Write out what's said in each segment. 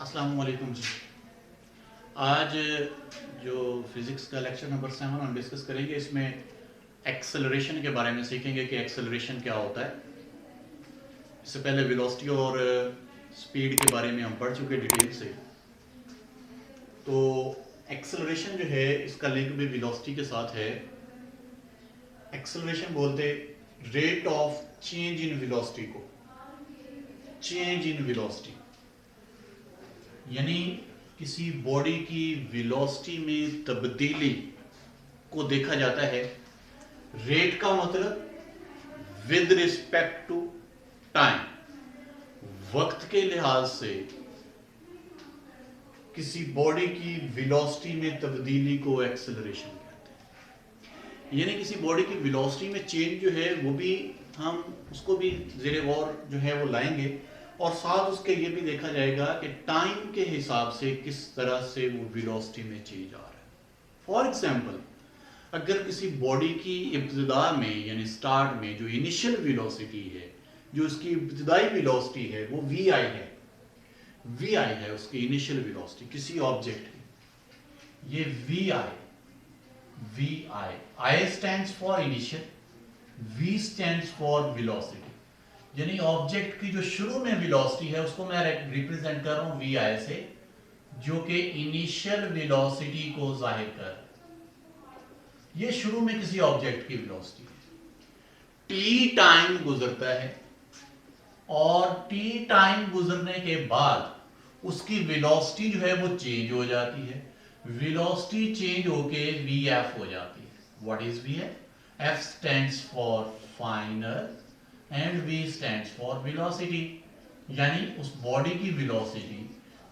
अस्सलाम वालेकुम जी। आज जो फिज़िक्स का लेक्चर नंबर 7 हम डिस्कस करेंगे, इसमें एक्सेलरेशन के बारे में सीखेंगे कि एक्सेलरेशन क्या होता है। इससे पहले वेलोसिटी और स्पीड के बारे में हम पढ़ चुके डिटेल से। तो एक्सेलरेशन जो है इसका लिंक भी वेलोसिटी के साथ है। एक्सेलरेशन बोलते rate of change in velocity को, चेंज इन वेलोसिटी यानी किसी बॉडी की वेलोसिटी में तब्दीली को देखा जाता है। रेट का मतलब विद रिस्पेक्ट टू टाइम, वक्त के लिहाज से किसी बॉडी की वेलोसिटी में तब्दीली को एक्सेलरेशन कहते हैं। यानी किसी बॉडी की वेलोसिटी में चेंज जो है वो भी हम उसको भी ज़ेरे गौर जो है वो लाएंगे, और साथ उसके ये भी देखा जाएगा कि टाइम के हिसाब से किस तरह से वो वेलोसिटी में चेंज आ रहा है। फॉर एग्जांपल, अगर किसी बॉडी की इब्तिदा में यानी स्टार्ट में जो इनिशियल वेलोसिटी है, जो उसकी इब्तिदाई वेलोसिटी है वो वी आई है उसकी इनिशियल वेलोसिटी किसी ऑब्जेक्ट की। ये V I stands for initial, V stands for velocity. यानी ऑब्जेक्ट की जो शुरू में वेलोसिटी है उसको मैं रिप्रेजेंट कर रहा हूं वी आई से, जो कि इनिशियल वेलोसिटी को जाहिर कर। ये शुरू में किसी ऑब्जेक्ट की वेलोसिटी है। टी टाइम गुजरता है और टी टाइम गुजरने के बाद उसकी वेलोसिटी जो है वो चेंज हो जाती है। वेलोसिटी चेंज होके वी एफ हो जाती है। What is V F? F stands for final and v stands for velocity. यानी उस बॉडी की वेलोसिटी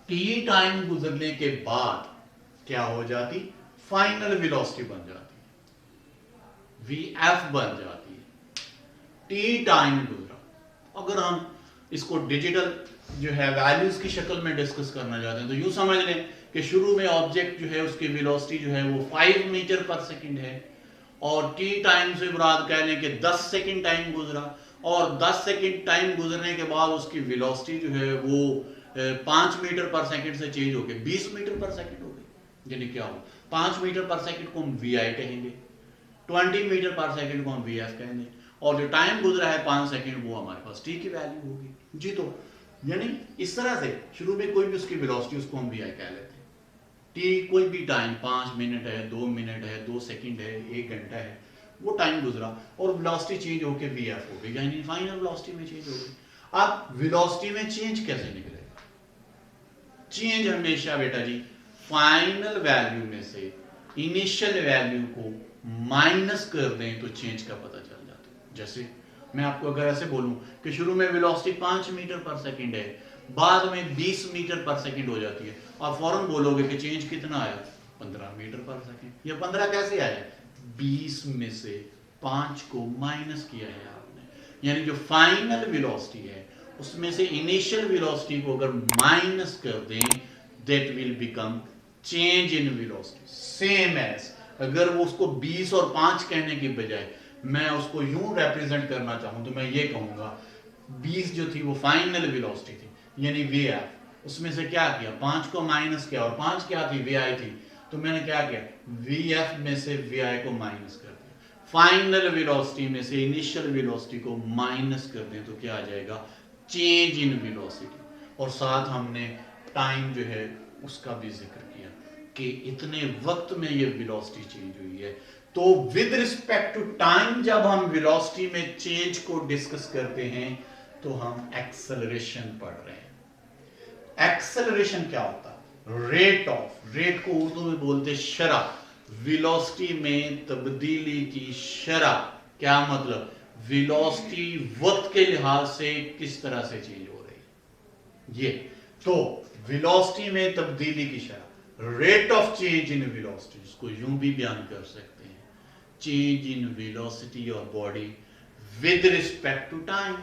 t टाइम गुजरने के बाद क्या हो जाती? फाइनल वेलोसिटी बन जाती है, vf बन जाती है। t टाइम गुजरा। अगर हम इसको डिजिटल जो है वैल्यूज की शक्ल में डिस्कस करना चाहते हैं तो यूं समझ लें कि शुरू में ऑब्जेक्ट जो है उसकी वेलोसिटी जो है वो 5 मीटर पर सेकंड है, और t टाइम से मुराद कह लें कि 10 सेकंड टाइम गुजरा, और 10 सेकंड टाइम गुजरने के बाद उसकी वेलोसिटी जो है वो 5 मीटर पर सेकंड से चेंज होकर 20 मीटर पर सेकंड हो गई। यानी क्या हो, 5 मीटर पर सेकंड को हम वी आई कहेंगे, 20 मीटर पर सेकंड को हम वी एफ कहेंगे, और जो टाइम गुजरा है 5 सेकंड वो हमारे पास टी की वैल्यू होगी जी। तो यानी इस तरह से शुरू में कोई भी उसकी वेलोसिटी उसको हम वी आई कह लेते हैं। टी कोई भी टाइम 5 मिनट है, 2 मिनट है, 2 सेकंड है, 1 घंटा है, वो टाइम गुजरा और वेलोसिटी चेंज होके वीएफ हो गई, यानी फाइनल वेलोसिटी में चेंज हो गई। अब वेलोसिटी में चेंज कैसे निकलेगा? चेंज हमेशा बेटा जी फाइनल वैल्यू में से इनिशियल वैल्यू को माइनस कर दें तो चेंज का पता चल जाता है। जैसे मैं आपको अगर ऐसे बोलूं कि शुरू में वेलोसिटी 5 मीटर पर सेकंड है, बाद में 20 मीटर पर सेकंड हो जाती है, और फौरन बोलोगे कि चेंज कितना आया? 15 मीटर पर सेकंड। ये 15 कैसे आया? 20 में से 5 को माइनस किया है आपने। यानी जो फाइनल वेलोसिटी है उसमें से इनिशियल वेलोसिटी को अगर माइनस कर दें, that will become change in velocity. Same as अगर वो उसको 20 और 5 कहने की बजाय मैं उसको यूं रिप्रेजेंट करना चाहूं तो मैं ये कहूंगा 20 जो थी वो फाइनल वेलोसिटी थी यानी वी आई, उसमें से क्या किया? 5 को माइनस किया, और 5 क्या थी? वी आई थी। तो मैंने क्या किया? वी एफ में से वी आई को माइनस कर दिया। फाइनल वेलोसिटी में से इनिशियल वेलोसिटी को माइनस कर दें तो क्या आ जाएगा? Change in velocity. और साथ हमने टाइम जो है उसका भी जिक्र किया कि इतने वक्त में ये वेलोसिटी चेंज हुई है। तो विद रिस्पेक्ट टू टाइम जब हम वेलोसिटी में चेंज को डिस्कस करते हैं तो हम एक्सेलरेशन पढ़ रहे हैं। एक्सेलरेशन क्या होता है? रेट ऑफ, रेट को उर्दू में बोलते शरह, वेलोसिटी में तब्दीली की शरह। क्या मतलब? वेलोसिटी वक्त के लिहाज से किस तरह से चेंज हो रही है। ये तो वेलोसिटी में तब्दीली की शरह, rate of change in velocity, इसको यूं भी बयान कर सकते हैं, change in velocity of body with respect to time,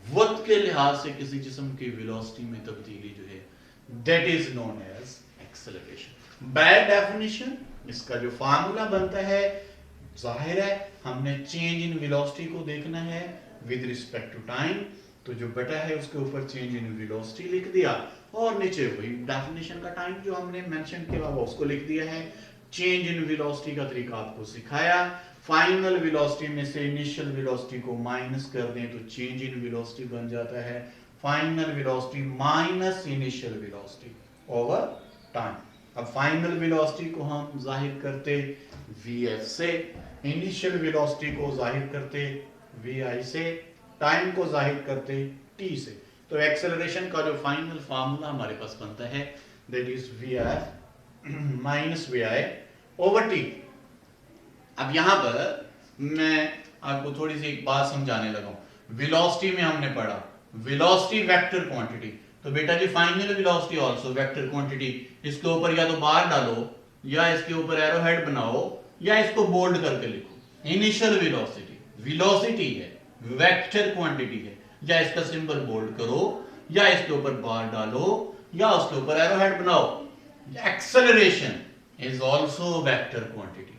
वक्त के लिहाज से किसी जिस्म की वेलोसिटी में तब्दीली जो है, that is known as acceleration. By definition इसका जो फार्मूला बनता है, जाहिर है हमने चेंज इन वेलोसिटी को देखना है विद रिस्पेक्ट टू टाइम, तो जो बटा है उसके ऊपर चेंज इन वेलोसिटी लिख दिया और नीचे वही डेफिनेशन का टाइम जो हमने मेंशन किया हुआ उसको लिख दिया है। चेंज इन वेलोसिटी का तरीका आपको सिखाया। फाइनल वेलोसिटी में से इनिशियल वेलोसिटी को माइनस कर दें तो चेंज इन वेलोसिटी बन जाता है final velocity minus initial velocity over time. अब फाइनल वेलोसिटी को हम जाहिर करते vf से, इनिशियल वेलोसिटी को जाहिर करते vi से, टाइम को जाहिर करते t से। तो एक्सेलरेशन का जो फाइनल फार्मूला हमारे पास बनता है that is vf minus vi over t। अब यहां पर मैं आपको थोड़ी सी एक बात समझाने लगा हूं। वेलोसिटी में हमने पढ़ा वेलोसिटी वेक्टर क्वांटिटी, तो बेटा जी final velocity also vector quantity. इसके ऊपर या तो बार डालो या इसके ऊपर एरो हेड बनाओ या इसको बोल्ड करके लिखो। इनिशियल वेलोसिटी वेलोसिटी है, वेक्टर क्वांटिटी है, या इसका सिंबल बोल्ड करो या इसके ऊपर बार डालो या उसके ऊपर एरो हेड बनाओ। Acceleration is also vector quantity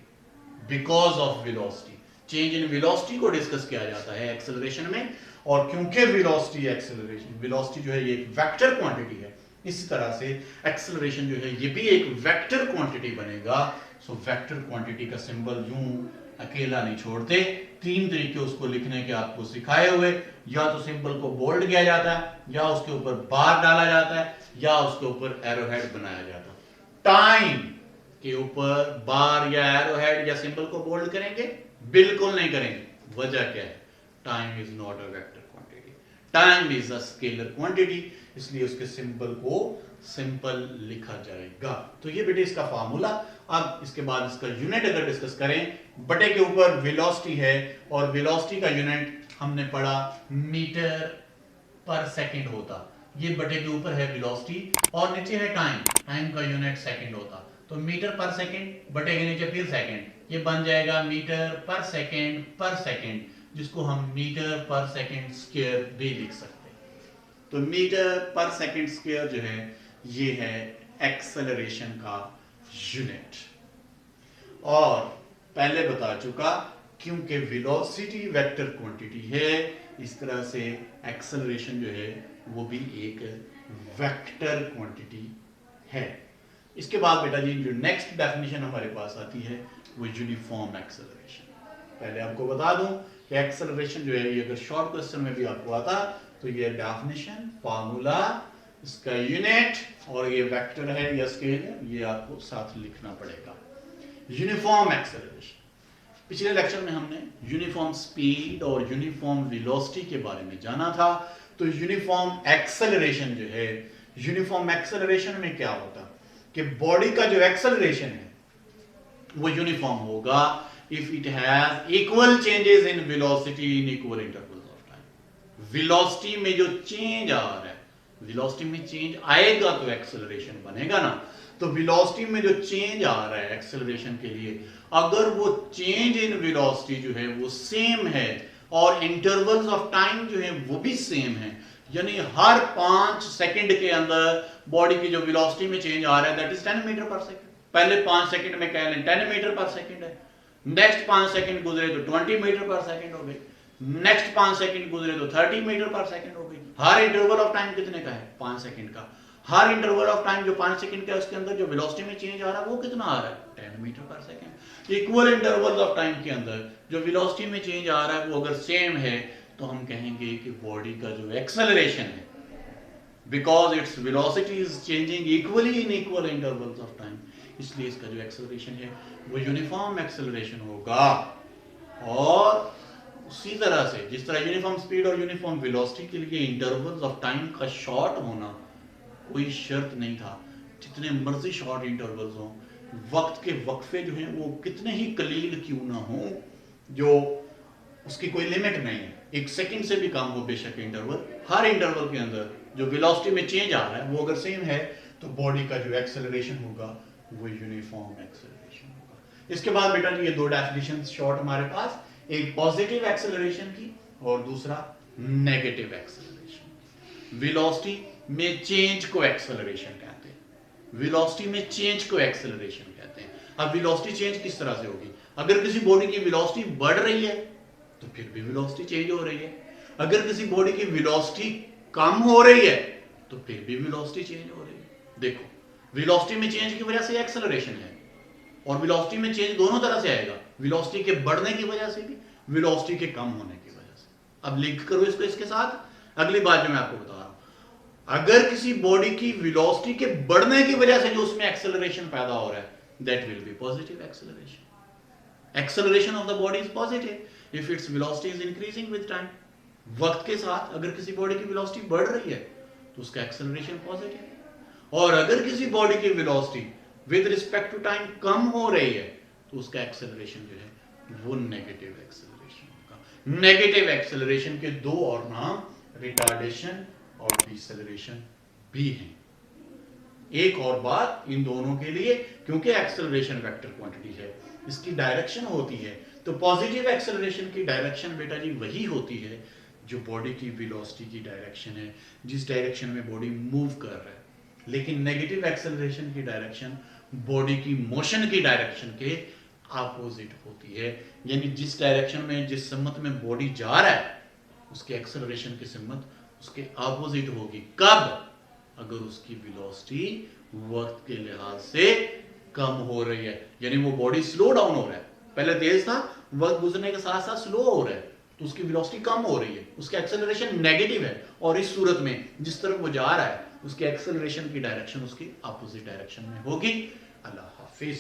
because of velocity. Change in velocity को डिस्कस किया जाता है एक्सेलरेशन में, और क्योंकि वेलोसिटी एक्सेलरेशन वेलोसिटी जो है ये एक वेक्टर क्वांटिटी है, इसी तरह से एक्सेलरेशन जो है ये भी एक वेक्टर क्वांटिटी बनेगा। सो वेक्टर क्वांटिटी का सिंबल यूं अकेला नहीं छोड़ते, तीन तरीके उसको लिखने के आपको सिखाए हुए। या तो सिंबल को बोल्ड किया जाता है, या उसके ऊपर बार डाला जाता है, या उसके ऊपर एरो हेड बनाया जाता है। टाइम के ऊपर बार या एरो हेड या सिंबल को बोल्ड करेंगे? बिल्कुल नहीं करेंगे। वजह क्या है? Time is not a vector quantity, time is a scalar quantity, इसलिए उसके सिंबल को सिंपल लिखा जाएगा। तो ये बेटे इसका फार्मूला। अब इसके बाद इसका यूनिट अगर डिस्कस करें, बटे के ऊपर वेलोसिटी है और वेलोसिटी का यूनिट हमने पढ़ा मीटर पर सेकंड होता। ये बटे के ऊपर है वेलोसिटी और नीचे है टाइम, टाइम का यूनिट सेकंड होता। तो मीटर पर सेकंड बटे के नीचे फिर सेकंड, ये बन जाएगा मीटर पर सेकंड, जिसको हम मीटर पर सेकंड स्क्वायर भी लिख सकते हैं। तो मीटर पर सेकंड स्क्वायर जो है ये है एक्सेलरेशन का यूनिट। और पहले बता चुका क्योंकि वेलोसिटी वेक्टर क्वांटिटी है, इस तरह से एक्सेलरेशन जो है वो भी एक वेक्टर क्वांटिटी है। इसके बाद बेटा जी जो नेक्स्ट डेफिनेशन हमारे पास आती है वो यूनिफॉर्म एक्सेलरेशन। पहले आपको बता दूं कि एक्सेलरेशन जो है ये अगर शॉर्ट क्वेश्चन में भी आपको आता तो ये डेफिनेशन, फार्मूला, इसका यूनिट और ये वेक्टर है या स्केल है, ये आपको साथ लिखना पड़ेगा। यूनिफॉर्म एक्सेलरेशन, पिछले लेक्चर में हमने यूनिफॉर्म स्पीड और यूनिफॉर्म वेलोसिटी के बारे में जाना था। तो यूनिफॉर्म एक्सेलरेशन जो है, यूनिफॉर्म एक्सेलरेशन में क्या होता कि बॉडी का जो एक्सेलरेशन है वो यूनिफॉर्म होगा if it has equal changes in velocity in equal intervals of time। velocity में जो चेंज आ रहा है, velocity में चेंज आएगा तो एक्सेलरेशन बनेगा ना। तो velocity में जो चेंज आ रहा है एक्सेलरेशन के लिए, अगर वो चेंज इन velocity जो है वो सेम है और इंटरवल्स ऑफ टाइम जो है वो भी सेम है, यानी हर 5 सेकंड के अंदर बॉडी की जो velocity में चेंज आ रहा है दैट इज 10 मीटर पर सेकंड। पहले 5 सेकंड में कह लें 10 मीटर पर सेकंड है, नेक्स्ट 5 सेकंड गुजरे तो 20 मीटर पर सेकंड हो गई, नेक्स्ट 5 सेकंड गुजरे तो 30 मीटर पर सेकंड हो गई। हर इंटरवल ऑफ टाइम कितने का है? 5 सेकंड का। हर इंटरवल ऑफ टाइम जो 5 सेकंड का है उसके अंदर जो वेलोसिटी में चेंज आ रहा है वो कितना आ रहा है? 10 मीटर पर second. Equal interval of time के अंदर जो वेलोसिटी में चेंज आ रहा है वो अगर सेम है तो हम कहेंगे कि बॉडी का जो एक्सेलरेशन है, because its velocity is changing equally in equal intervals of time, इसलिए इसका जो एक्सेलरेशन है वो यूनिफॉर्म एक्सेलरेशन होगा। और उसी तरह से जिस तरह यूनिफॉर्म स्पीड और यूनिफॉर्म वेलोसिटी के लिए इंटरवल्स ऑफ टाइम का शॉर्ट होना कोई शर्त नहीं था, जितने मर्जी शॉर्ट इंटरवल्स हों, वक्त के वक्फे जो हैं वो कितने ही कलील क्यों ना हो, जो उसकी कोई लिमिट नहीं है, 1 सेकंड से भी कम हो बेशक इंटरवल, हर इंटरवल के अंदर जो वेलोसिटी में चेंज आ रहा है वो अगर सेम है तो बॉडी का जो एक्सेलरेशन होगा वो यूनिफॉर्म एक्सेलरेशन होगा। इसके बाद बेटा ये दो डेफिनेशन शॉर्ट हमारे पास, एक पॉजिटिव एक्सेलरेशन की और दूसरा नेगेटिव एक्सेलरेशन। वेलोसिटी में चेंज को एक्सेलरेशन कहते हैं, वेलोसिटी में चेंज को एक्सेलरेशन कहते हैं। अब वेलोसिटी चेंज किस तरह से होगी? अगर किसी बॉडी की वेलोसिटी बढ़ रही है तो फिर भी वेलोसिटी चेंज हो रही है, अगर किसी बॉडी की वेलोसिटी कम हो रही है तो फिर भी वेलोसिटी चेंज हो रही है। देखो वेलोसिटी में चेंज की वजह से एक्सेलरेशन है और वेलोसिटी में चेंज दोनों तरह से आएगा, वेलोसिटी के बढ़ने की वजह से भी, वेलोसिटी के कम होने की वजह से। अब लिंक करो इसको इसके साथ, अगली बात जो मैं आपको बता रहा हूं, अगर किसी बॉडी की वेलोसिटी के बढ़ने की वजह से जो उसमें एक्सेलरेशन पैदा हो रहा है, that will be positive acceleration. Acceleration of the body is positive if its velocity is increasing with time. वक्त के साथ अगर किसी बॉडी की वेलोसिटी बढ़ रही है तो उसका एक्सेलरेशन पॉजिटिव है, और अगर किसी बॉडी की velocity with respect to time कम हो रही है तो उसका एक्सेलरेशन जो है वो नेगेटिव एक्सेलरेशन होगा। नेगेटिव एक्सेलरेशन के दो और नाम रिटार्डेशन और डिसेलरेशन भी हैं। एक और बात इन दोनों के लिए, क्योंकि एक्सेलरेशन वेक्टर क्वांटिटी है, इसकी डायरेक्शन होती है, तो पॉजिटिव एक्सेलरेशन की डायरेक्शन बेटा जी वही होती है जो बॉडी की वेलोसिटी की डायरेक्शन है, जिस डायरेक्शन में बॉडी मूव कर रहा है। लेकिन नेगेटिव एक्सेलरेशन की डायरेक्शन बॉडी की मोशन की डायरेक्शन के अपोजिट होती है, यानी जिस डायरेक्शन में, जिस सम्मत में बॉडी जा रहा है, उसके एक्सेलरेशन की सम्मत उसके अपोजिट होगी। कब? अगर उसकी वेलोसिटी वक्त के लिहाज से कम हो रही है, यानी वो बॉडी स्लो डाउन हो रहा है, पहले तेज था, वक्त गुजरने के साथ साथ स्लो हो रहा है, तो उसकी वेलोसिटी कम हो रही है, उसका एक्सेलरेशन नेगेटिव है, और इस सूरत में जिस तरफ वो जा रहा है उसके एक्सेलरेशन की डायरेक्शन उसकी अपोजिट डायरेक्शन में होगी। अल्लाह हाफिज।